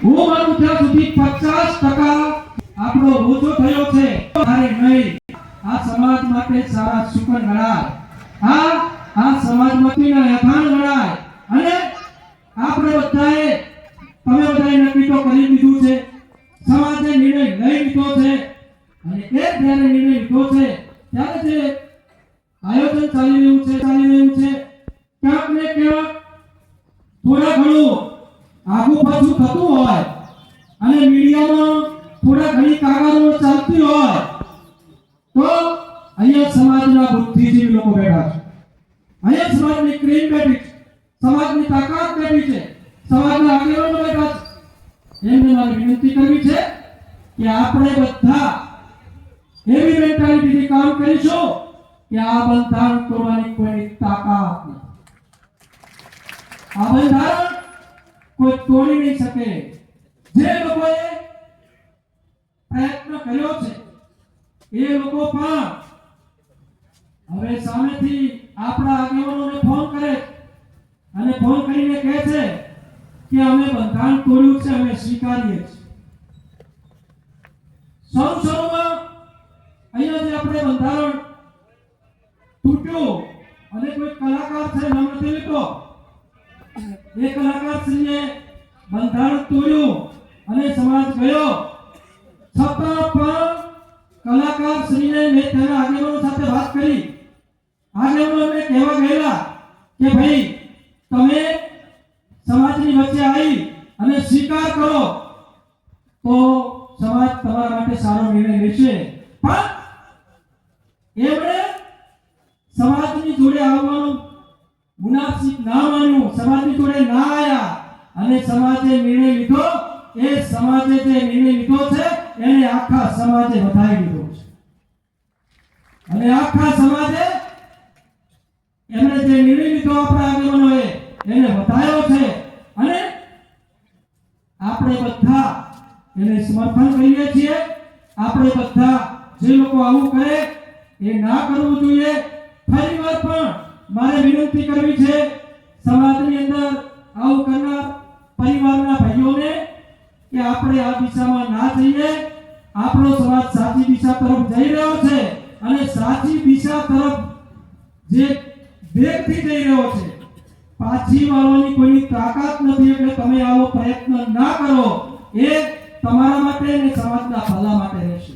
હું માનું ત્યાં સુધી 50% આપણો ઓછો થયો છે અરે નહીં આ સમાજ માટે સારા સુકન ગણાય આ સમાજમાંથી યથાર્થ ગણાય અને આપણે બધાએ તમે બધાએ નક્કી તો કરી લીધું છે સમાજે નિર્ણય લઈ લીધો છે અને એક જ્યારે નિર્ણય લીધો છે ત્યારે જે આયોજન ચાલી રહ્યું છે ક્યાંક ને ક્યાંક થોડા ઘણું આગુ પાછું થતું હોય અને મીડિયામાં થોડા ઘણી કાગળો ચાલતી હોય તો અહીંયા સમાજના બુદ્ધિજીવી લોકો બેઠા છે અહીંયા સમાજની ક્રેમ બેઠી છે સમાજની તાકાત બેઠી છે સમાજના આગેવાનો બેઠા છે એમને મારી વિનંતી કરવી છે કે આપણે બધા એવી મેન્ટાલિટીથી કામ કરીશું કે આ બંધારણ તોડવાની કોઈ તાકાત નથી આ બંધારણ કોઈ તોડી નહીં શકે જે લોકોએ પ્રયત્ન કર્યો છે એ લોકો પણ હવે સામેથી આપણા આગેવાનોને ફોન કરે અને ફોન કરીને કહે છે કે અમે બંધારણ તોડ્યું છે અમે સ્વીકારીએ છીએ શરૂમાં અહીંયા જે આપણે બંધારણ તૂટ્યું અને કોઈ કલાકાર છે નામ નથી લીધો એ કલાકાર શ્રીએ બંધારણ તોડ્યું અને સમાજ ગયો છતાં પણ કલાકાર શ્રીને મેં તેના આગેવાનો સાથે વાત કરી આગેવાનોને કહેવા ગયેલા કે ભાઈ તમે સમાજની વચ્ચે આવી અને સ્વીકાર કરો તો સમાજ તમારા માટે સારો નિર્ણય લેશે પણ એમણે સમાજની જોડે આવવાનું મુનાસિબ ના માન્યું સમાજની જોડે ના આયા અને સમાજે નિર્ણય લીધો એ સમાજે જે નિર્ણય લીધો છે એને આખા સમાજે વધાવી લીધો છે અને આખા સમાજે એમણે જે નિર્ણય લીધો આપણા આગેવાનોએ એને વધાવ્યો છે અને આપણે બધા એને સમર્થન કરીએ છીએ આપણે બધા જે લોકો આવું કરે એ ના કરવું જોઈએ ફરીવાર પણ મારે વિનંતી કરવી છે સમાજની અંદર આવું કરનાર પરિવારના ભાઈઓને કે આપણે આ દિશામાં ના જઈએ આપણો સમાજ સાચી દિશા તરફ જઈ રહ્યો છે અને સાચી દિશા તરફ જે વેગથી જઈ રહ્યો છે પાછી વાળવાની કોઈની તાકાત નથી એટલે તમે આવો પ્રયત્ન ના કરો એ તમારા માટે અને સમાજના ભલા માટે રહેશે